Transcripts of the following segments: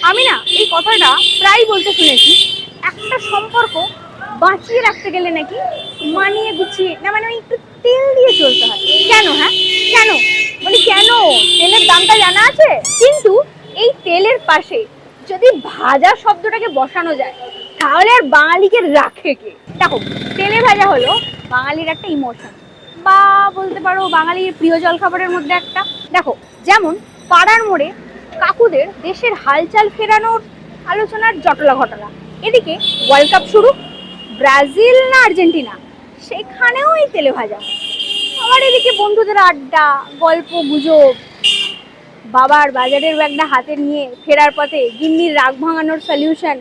আমি না এই কথাটা প্রায় বলতে শুনেছি, একটা সম্পর্ক বাঁচিয়ে রাখতে গেলে নাকি মানিয়ে গুছিয়ে না, মানে ওই একটু তেল দিয়ে চলতে হয়। কেন? হ্যাঁ কেন? মানে কেন? তেলের দামটা জানা আছে, কিন্তু এই তেলের পাশে যদি ভাজা শব্দটাকে বসানো যায় তাহলে আর বাঙালিকে রাখে কে? দেখো, তেলে ভাজা হলো বাঙালির একটা ইমোশন, বা বলতে পারো বাঙালির প্রিয় জলখাবারের মধ্যে একটা। দেখো, যেমন পাড়ার মোড়ে কাকুদের দেশের হালচাল ফেরানোর আলোচনার জটলা ঘটনা, এদিকে ওয়ার্ল্ড কাপ শুরু, ব্রাজিল না আর্জেন্টিনা, সেখানেও এই তেলে ভাজা। আমার এদিকে বন্ধুদের আড্ডা, গল্প গুজব, বাবার বাজারের ব্যাগটা হাতে নিয়ে ফেরার পথে গিন্নির রাগ ভাঙানোর সলিউশন,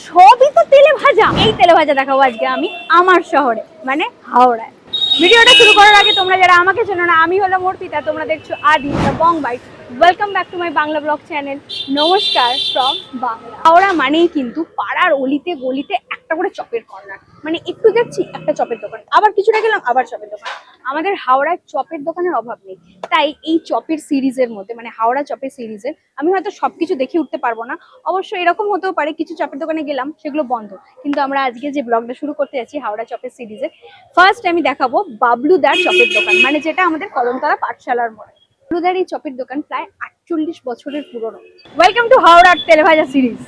সবই তো তেলে ভাজা। এই তেলে ভাজা দেখাবো আজকে আমি আমার শহরে, মানে হাওড়ায়। ভিডিওটা শুরু করার আগে তোমরা যারা আমাকে চেনো না, আমি হলাম অর্পিতা, তোমরা দেখছো Adi the Bong Bite. Welcome back to my Bangla blog channel. নমস্কার ফ্রম বাংলা। হাওড়া মানেই কিন্তু পাড়ার অলিতে গলিতে একটা করে চপের কর্নার, মানে একটু যাচ্ছি একটা চপের দোকান, আবার কিছুটা গেলাম আবার চপের দোকান। আমাদের হাওড়ায় চপের দোকানের অভাব নেই, তাই এই চপের সিরিজের মধ্যে, মানে হাওড়া চপের সিরিজের, আমি হয়তো সবকিছু দেখে উঠতে পারবো না। অবশ্য এরকম হতেও পারে কিছু চপের দোকানে গেলাম সেগুলো বন্ধ, কিন্তু আমরা আজকে যে ব্লগটা শুরু করতে যাচ্ছি হাওড়া চপের সিরিজে, ফার্স্ট আমি দেখাবো বাবলুদার চপের দোকান, মানে যেটা আমাদের কদমতলা পাঠশালার মোড়ে। বাবলুদার এই চপের দোকান প্রায় 48 বছরের পুরনো। ওয়েলকাম টু হাওড়ার তেলেভাজা সিরিজ।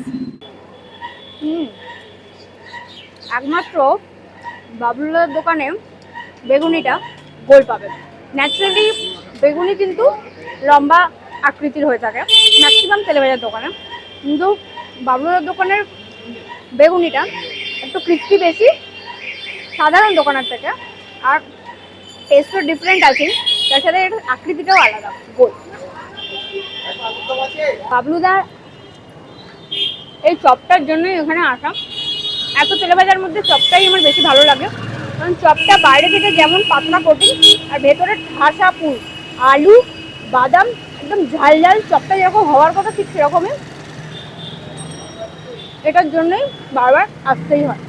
একমাত্র বাবলুদার দোকানে বেগুনিটা গোল পাবে। ন্যাচারালি বেগুনি কিন্তু লম্বা আকৃতির হয়ে থাকে ম্যাক্সিমাম তেলেভাজার দোকানে, কিন্তু বাবলুদার দোকানের বেগুনিটা একটু ক্রিস্পি বেশি সাধারণ দোকানের থেকে, আর টেস্টও ডিফারেন্ট আছে, তার সাথে এর আকৃতিটাও আলাদা, গোল। বাবলুদার এই চপটার জন্যই এখানে আসা। এত তেলেভাজার মধ্যে চপটাই আমার বেশি ভালো লাগে, কারণ চপটা বাইরে থেকে যেমন পাতলা কঠিন, আর ভেতরে ঠাসা পুর, আলু বাদাম একদম ঝাল ঝাল, চপটা যেরকম হওয়ার কথা ঠিক সেরকমই। এটার জন্যই বারবার আসতেই হয়।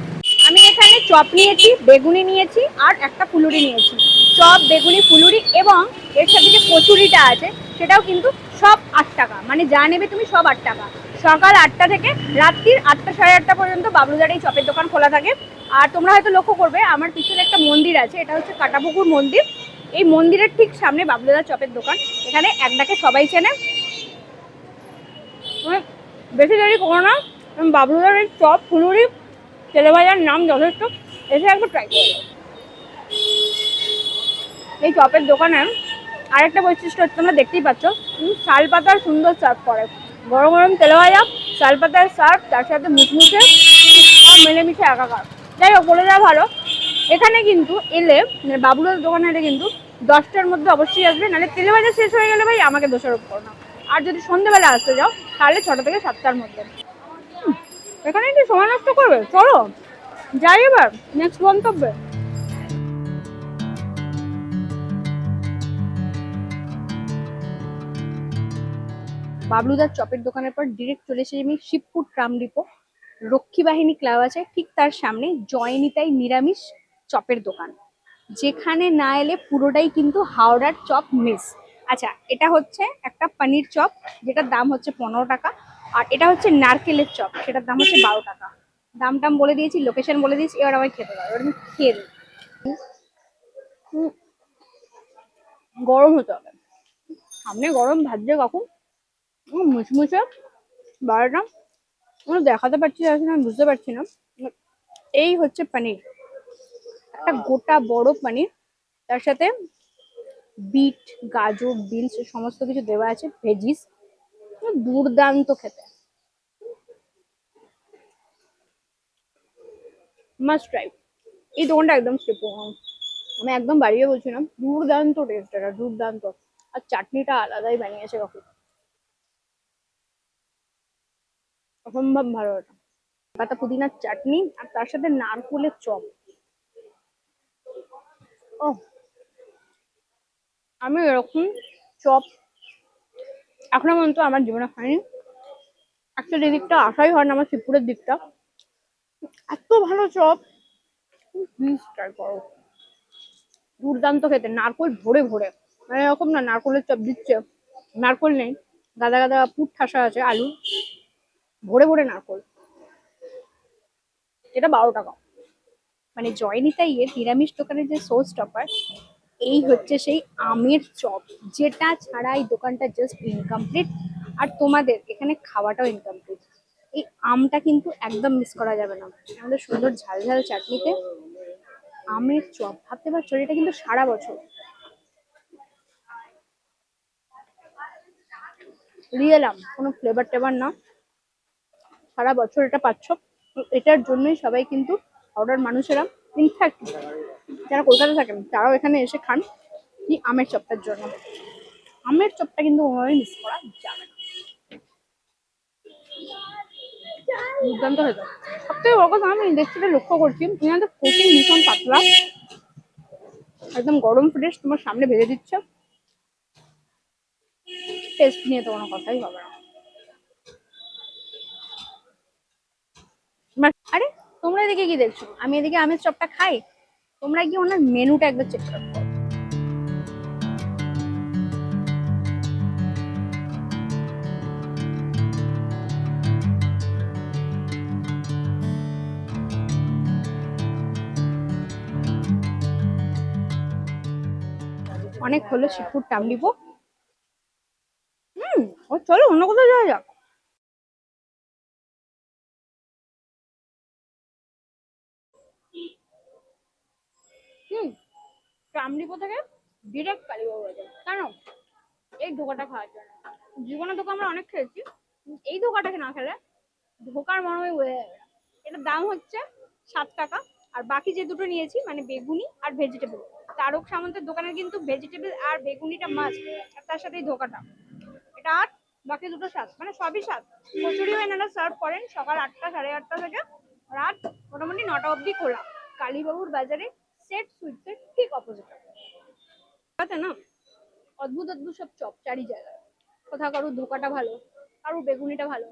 আমি এখানে চপ নিয়েছি, বেগুনি নিয়েছি, আর একটা ফুলুরি নিয়েছি। চপ, বেগুনি, ফুলুরি এবং এর সাথে যে কচুরিটা আছে সেটাও কিন্তু সব 8 টাকা, মানে যা নেবে তুমি সব 8 টাকা। সকাল 8টা থেকে রাত্রির 8টা সাড়ে 8টা পর্যন্ত বাবলুদার এই চপের দোকান খোলা থাকে। আর তোমরা হয়তো লক্ষ্য করবে আমার পিছনে একটা মন্দির আছে, এটা হচ্ছে কাটাপুকুর মন্দির। এই মন্দিরের ঠিক সামনে বাবলুদার চপের দোকান, এখানে এক ডাকে সবাই চেনে। বেশি দেরি করো না, বাবলুদার এই চপ, ফুলুরি, তেলেভাজার নাম যথেষ্ট, এসে একবার ট্রাই করে। এই চপের দোকানে আরেকটা বৈশিষ্ট্য হচ্ছে, তোমরা দেখতেই পাচ্ছ, শাল পাতার সুন্দর সার্ভ করে। গরম গরম তেলেভাজা, শাল পাতার সার্ভ, তার সাথে মুচমুচে, সব মিলেমিশে একাকার। যাই হোক, বলে দেওয়া ভালো, এখানে কিন্তু এলে, মানে বাবলুদার দোকানে এলে কিন্তু 10টার মধ্যে অবশ্যই আসবে, নাহলে তেলেভাজা শেষ হয়ে গেলে ভাই আমাকে দোষারোপ করো না। আর যদি সন্ধ্যেবেলা আসতে যাও তাহলে 6টা থেকে 7টার মধ্যে। এখানে একটু সময় নষ্ট করবে, চলো যাই এবার নেক্সট গন্তব্যে। বাবলুদার চপের দোকানের পর ডিরেক্ট চলে এসেছি আমি শিবপুর ট্রাম ডিপো। রক্ষী বাহিনী ক্লাব আছে ঠিক তার সামনে, জয়নিতাই নিরামিষ চপের দোকান, যেখানে না এলে পুরোটাই কিন্তু হাওড়ার চপ মিস। আচ্ছা, এটা হচ্ছে একটা পনির চপ, যেটার দাম হচ্ছে 15 টাকা, আর এটা হচ্ছে নারকেলের চপ, সেটার দাম হচ্ছে 12 টাকা। দাম টাম বলে দিয়েছি, লোকেশন বলে দিয়েছি, এবার আমায় খেতে পারো, এবার আমি খেয়ে দিই। গরম হতে হবে, সামনে গরম ভাজছে কখন, মুচমুচে 12টা, আমি দেখাতে পারছি না, আমি বুঝতে পারছি না। এই হচ্ছে পনির, একটা গোটা বড় পনির, তার সাথে বিট, গাজর, বিনস সমস্ত কিছু দেওয়া আছে, ভেজিস, দুর্দান্ত খেতে, মাস্ট ট্রাই। এই দোকানটা একদম স্টেপ, আমি একদম বাড়িয়ে বলছি না, দুর্দান্ত টেস্ট, এটা দুর্দান্ত। আর চাটনিটা আলাদাই বানিয়েছে কাকু, অসম্ভব ভালো এটা। পাতা পুদিনার চাটনি আর তার সাথে নারকোলের চপ। ও, আমি এরকম চপ এখনো পর্যন্ত আমার জীবনে খাইনি। একটা দিকটা আসাই হয় না আমার শিবপুরের দিকটা, এত ভালো চপ, প্লিজ ট্রাই করো, দুর্দান্ত খেতে, নারকোল ভরে ভরে, মানে এরকম না নারকোলের চপ দিচ্ছে নারকোল নেই, গাদা গাদা পুর ঠাসা আছে, আলু, ভরে ভরে নারকোল। এটা 12 টাকা। মানে জয়নিতাইয়ের নিরামিষ দোকানের যে সোর্স টপার, এই হচ্ছে সেই আমের চপ, যেটা ছাড়া এই দোকানটা জাস্ট ইনকমপ্লিট। আর তোমাদের এখানে খাওয়াটাও ইনকমপ্লিট। এই আমটা কিন্তু একদম মিস করা যাবে না। আমাদের সুন্দর ঝাল ঝাল চাটনিতে আমের চপ, ভাবতে পারছো এটা কিন্তু সারা বছর রিয়েল আম, কোনো ফ্লেভার টেভার না, সারা বছর এটা পাচ্ছ। এটার জন্যই সবাই কিন্তু হাওড়ার মানুষেরা, ইনফ্যাক্ট যারা কলকাতা থাকেন তারাও এখানে এসে খান এই আমের চপটার জন্য। আমের চপটা কিন্তু কোনোভাবেই মিস করা যাবে না, দুর্দান্ত হয়ে যায়। সব থেকে বড় কথা, আমি ইন্ডাস্ট্রিটা লক্ষ্য করছি এনাদের কোটিং ভীষণ পাতলা, একদম গরম ফ্রেশ তোমার সামনে ভেজে দিচ্ছে। টেস্ট নিয়ে তো কোনো কথাই হবে না। আরে তোমরা এদিকে কি দেখছো? আমি এদিকে আমের চপটা খাই, তোমরা কি ওনার মেনুটা একবার চেক করো। অনেক হলো শিবপুর টামলিপো। ও চলো অন্য কোথাও যাওয়া যাক। হুম, টামলিপো থেকে ডিরেক্ট কালীবাবু বাজার। কেন? এই ধোকাটা খাওয়ার জন্য। জীবনের ধোকা আমরা অনেক খেয়েছি, এই ধোকাটাকে না খেলে ধোকার মর্মই বোঝা যাবে না। এটার দাম হচ্ছে 7 টাকা। আর বাকি যে দুটো নিয়েছি মানে বেগুনি আর ভেজিটেবল, তারক সামন্তের দোকানের কিন্তু ভেজিটেবল আর বেগুনিটা মাস্ট, আর তার সাথে এই ধোকাটা। এটা 8, বাকি দুটো 7, মানে সবই 7। কচুরিও এনারা সার্ভ করেন সকাল 8টা, 8:30 থেকে রাত মোটামুটি 9টা অবধি খোলা। কালীবাবুর বাজারে সেট সুইটসের ঠিক অপোজিট না, অদ্ভুত অদ্ভুত সব চপ চারি জায়গায়। কোথাও কারুর ধোকাটা ভালো, কারুর বেগুনিটা ভালো,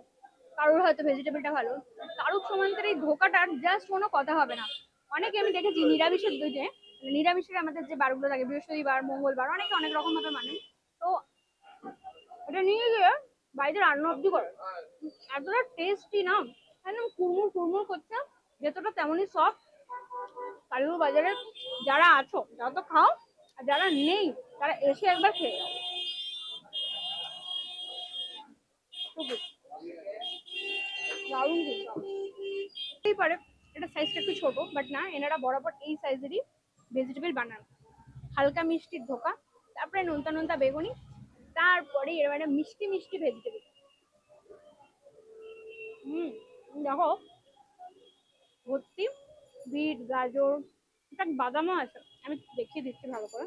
কারুর হয়তো ভেজিটেবলটা ভালো, কারুর সমান্তরে এই ধোকাটার জাস্ট কোনো কথা হবে না। অনেকে আমি দেখেছি নিরামিষের দিনে, নিরামিষের আমাদের যে বারগুলো থাকে বৃহস্পতিবার মঙ্গলবার, অনেকে অনেক রকম ভাবে মানে, তো এটা নিয়ে গিয়ে বাড়িতে রান্না অব্দি করে। এতটা টেস্টি না, একদম কুড়মুড় কুড়মুড় করছে, ভেতরটা তেমনই সফট। কালীবাবু বাজারে যারা আছো তারা তো খাও, আর যারা নেই তারা এসে একবার খেয়ে যাও। দারুণ পারে। এটা সাইজটা একটু ছোট, বাট না, এনারা বরাবর এই সাইজেরই ভেজিটেবল বানান। হালকা মিষ্টির ধোকা, তারপরে নোনতা নোনতা বেগুনি, তারপরে এর মানে মিষ্টি মিষ্টি ভেজিটেবল। দেখো ভর্তি বিট গাজর, এটা বাদামও আছে, আমি দেখিয়ে দিচ্ছি ভালো করে।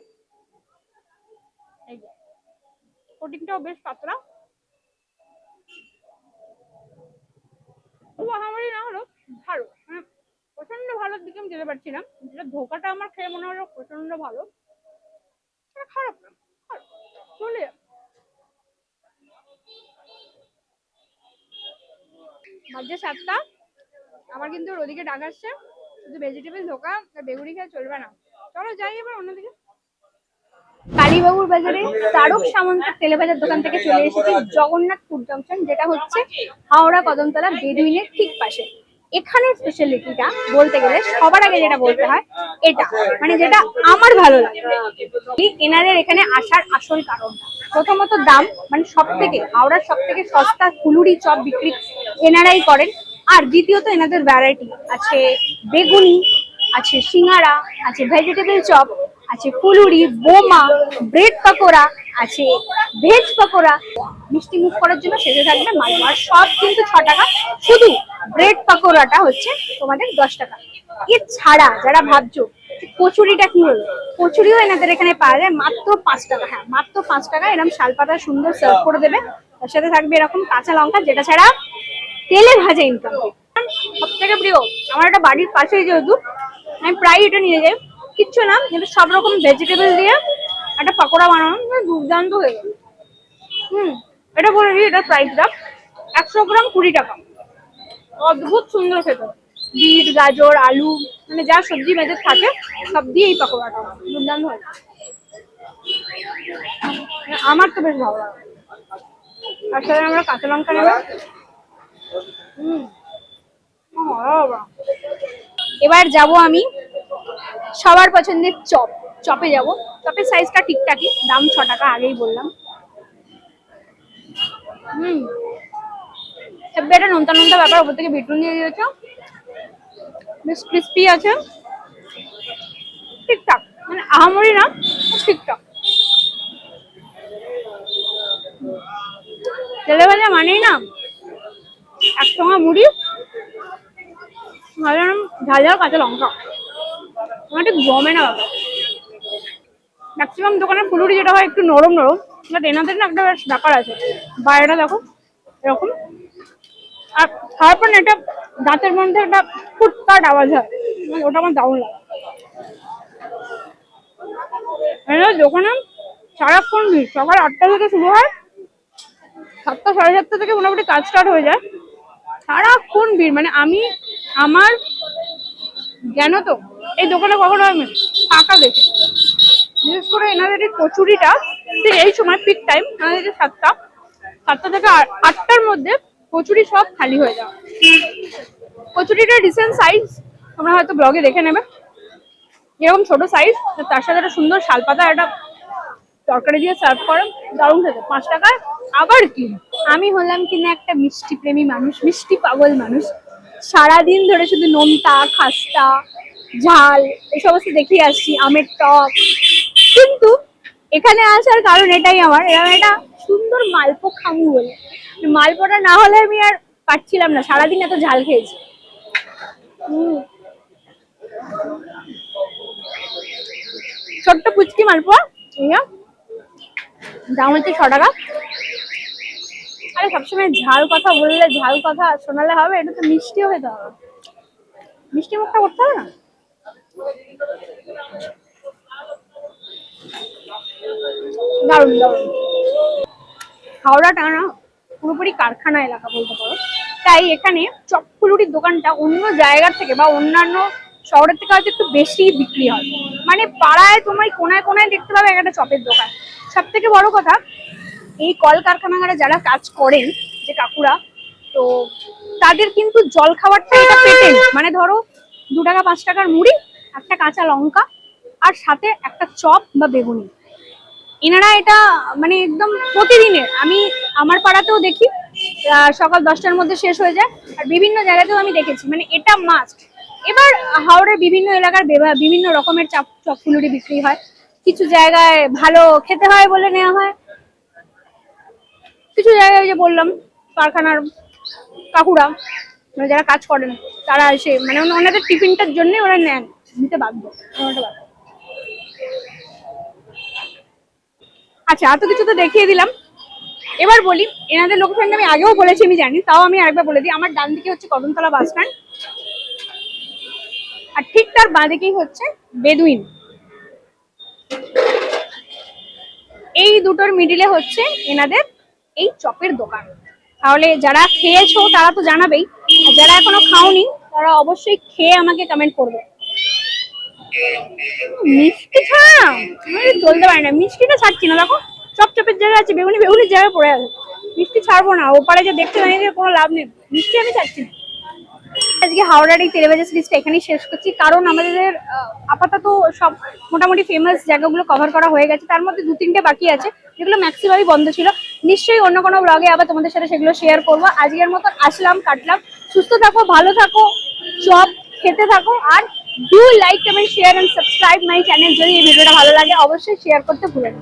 এই যে কোটিংটাও বেশ পাতলা, খুব আহামরি না হলো ভালো, মানে প্রচন্ড ভালোর দিকে আমি যেতে পারছি না। যেটা ধোকাটা আমার খেয়ে মনে হলো প্রচন্ড ভালো, খারাপ না, চলে। বাজে 7টা, আমার কিন্তু ওদিকে ডাক আসছে, শুধু ভেজিটেবল ধোকা আর বেগুনি খেয়ে চলবে না। চলো যাই এবার অন্যদিকে। কালীবাবুর বাজারে তারক সামন্তের তেলেভাজার দোকান থেকে চলে এসেছি জগন্নাথ ফুড জংশন, যেটা হচ্ছে হাওড়া কদমতলা বেদুইনের ঠিক পাশে। এখানে স্পেশালিটিটা বলতে গেলে সবার আগে যেটা বলতে হয় এটা, মানে যেটা আমার ভালো লাগে এনাদের এখানে আসার আসল কারণটা, প্রথমত দাম, মানে সব থেকে হাওড়ার সব থেকে সস্তা ফুলুরি চপ বিক্রি এনারাই করেন। আর দ্বিতীয়ত এনাদের ভ্যারাইটি আছে, বেগুনি আছে, সিঙ্গারা আছে, ভেজিটেবল চপ আছে, ফুলুরি, বোমা, ব্রেড পাকোড়া আছে, ভেজ পাকোড়া, মিষ্টি মুখ করার জন্য শেষে থাকবে মালপোয়া। আর সব কিন্তু 6 টাকা, শুধু ব্রেড পাকোড়াটা হচ্ছে তোমাদের 10 টাকা। এছাড়া যারা ভাবছো কচুরিটা কি হলো, কচুরিও এনাদের এখানে পাওয়া যায় মাত্র 5 টাকা। হ্যাঁ, মাত্র 5 টাকা। এরকম শালপাতা সুন্দর সার্ভ করে দেবে, তার সাথে থাকবে এরকম কাঁচা লঙ্কা, যেটা ছাড়া তেলে ভাজা ইনকাম। সব থেকে প্রিয় আমার একটা বাড়ির পাশেই, যেহেতু আমি প্রায় এটা নিয়ে যাই, কিচ্ছু না কিন্তু সব রকম ভেজিটেবল দিয়ে একটা পাকোড়া বানানো, দুর্দান্ত হয়ে গেল। এটা বলে দিই, এটার প্রাইসটা 100 গ্রাম 20 টাকা। অদ্ভুত সুন্দর খেতে, বিট গাজর আলু মানে যা সবজি ভেজে থাকে সব দিয়ে এই পাকোড়াটা দুর্দান্ত হয়। আমার তো বেশ ভালো লাগে। তার সাথে আমরা কাঁচা লঙ্কা নেব, এবার যাব আমি সবার পছন্দের চপে যাব। চপের সাইজটা ঠিকঠাকই, দাম 6 টাকা, আগেই বললাম। এটা নোনতা নোনতা ব্যাপার, ওপর থেকে বিটুন দিয়ে দিয়েছে, বেশ ক্রিস্পি আছে, ঠিকঠাক, মানে আহামরি না, ঠিকঠাক। তেলে ভাজা মানেই না একসঙ্গে মুড়ি, ঝাল ঝাল কাঁচা লঙ্কা, আমার ঠিক জমে না বাবা। ম্যাক্সিমাম দোকানের ফুলুরি যেটা হয় একটু নরম নরম, বাট এনাদের না একটা বেশ ব্যাপার আছে, বাইরেটা দেখো এরকম, আর খাওয়ার পর এটা দাঁতের মধ্যে একটা ফুটফাট আওয়াজ হয়, ওটা আমার দারুণ লাগে। দোকানে সারাক্ষণ ভিড়, সকাল 8টা থেকে শুরু হয়, 7টা সাড়ে 7টা থেকে মোটামুটি কাজ স্টার্ট হয়ে যায়, সারাক্ষণ ভিড়। মানে আমি আমার জানো তো এই দোকানে কখনো আমি ফাঁকা দেখি, বিশেষ করে এনাদের এই কচুরিটা ঠিক এই সময় পিক টাইম, আমাদের 7টা থেকে 8টার মধ্যে কচুরি সব খালি হয়ে যাওয়া। কচুরিটা রিসেন্ট সাইজ, তোমরা হয়তো ব্লগে দেখে নেবে, এরকম ছোট সাইজ, তার সাথে একটা সুন্দর শালপাতা একটা তরকারি দিয়ে সার্ভ করে, দারুণ খেতে, 5 টাকায়। আবার কি, আমি হলাম কিনা একটা মিষ্টি প্রেমী মানুষ, মিষ্টি পাগল মানুষ, সারাদিন ধরে শুধু নোনতা, খাস্তা, ঝাল এই সমস্ত দেখিয়ে আসছি, আমের টক, কিন্তু এখানে আসার কারণ এটাই, আমার এরকম একটা সুন্দর মালপো খামু বলে। মালপোটা না হলে আমি আর পারছিলাম না, সারাদিন এত ঝাল খেয়েছি। ছোট্ট পুচকি মালপোয়া, দাম হচ্ছে 6 টাকা। আরে সবসময় ঝাল কথা বললে, ঝাল কথা শোনালে হবে, এটা তো মিষ্টিও খেতে হবে, মিষ্টি মুখটা করতে হবে না। দারুণ দারুণ। হাওড়াটা না পুরোপুরি কারখানা এলাকা বলতে পারো, তাই এখানে চপ ফুলুরির দোকানটা অন্য জায়গার থেকে বা অন্যান্য শহরের থেকে হয়তো একটু বেশি বিক্রি হয়। মানে পাড়ায় তোমার কোনায় কোনায় দেখতে পাবে একটা চপের দোকান। সব থেকে বড় কথা, এই কলকারখানাগারে যারা কাজ করেন যে কাকুরা, তো তাদের কিন্তু জল খাবারটা এটা পেটেন্ট। মানে ধরো 2 টাকা 5 টাকার মুড়ি, একটা কাঁচা লঙ্কা, আর সাথে একটা চপ বা বেগুনি, এনারা এটা মানে একদম প্রতিদিনের, আমি আমার পাড়াতেও দেখি সকাল 10টার মধ্যে শেষ হয়ে যায়, আর বিভিন্ন জায়গাতেও আমি দেখেছি, মানে এটা মাস্ট। এবার হাওড়ার বিভিন্ন এলাকার বিভিন্ন রকমের চপ ফুলুরি বিক্রি হয়, কিছু জায়গায় ভালো খেতে হয় বলে নেওয়া হয়, কিছু জায়গায় যে বললাম কারখানার কাকুরা, মানে যারা কাজ করেন, তারা এসে মানে ওনাদের টিফিনটার জন্য ওরা নেন, নিতে বাধ্য। আচ্ছা, এত কিছু তো দেখিয়ে দিলাম, এবার বলি এনাদের লোকেশনটা আমি আগেও বলেছি আমি জানি, তাও আমি আরেকবার বলে দিই। আমার ডান দিকে হচ্ছে কদমতলা বাস স্ট্যান্ড, আর ঠিক তার বাঁ দিকেই হচ্ছে বেদুইন, এই দুটোর মিডিলে হচ্ছে এনাদের এই চপের দোকান। তাহলে যারা খেয়েছো তারা তো জানাবেই, আর যারা এখনো খাওনি তারা অবশ্যই খেয়ে আমাকে কমেন্ট করবে। মিষ্টি ছাড়া চলতে পারে না, মিষ্টিটা ছাড়ছি না, দেখো চপের জায়গায় আছে, বেগুনি বেগুনির জায়গায় পড়ে আছে, মিষ্টি ছাড়বো না, ওপারে যে দেখতে জানিয়ে কোনো লাভ নেই, মিষ্টি আমি ছাড়ছি না। আজকে হাওড়ার এই তেলেভাজা সিরিজটা এখানেই শেষ করছি, কারণ আমাদের আপাতত সব মোটামুটি ফেমাস জায়গাগুলো কভার করা হয়ে গেছে, তার মধ্যে 2-3টে বাকি আছে যেগুলো ম্যাক্সিমামই বন্ধ ছিল। নিশ্চয়ই অন্য কোনো ব্লগে আবার তোমাদের সাথে সেগুলো শেয়ার করবো। আজকের মতন আসলাম, কাটলাম, সুস্থ থাকো, ভালো থাকো, চপ খেতে থাকো, আর do like, comment, share and subscribe my channel. যদি এই ভিডিওটা ভালো লাগে অবশ্যই শেয়ার করতে ভুলো না।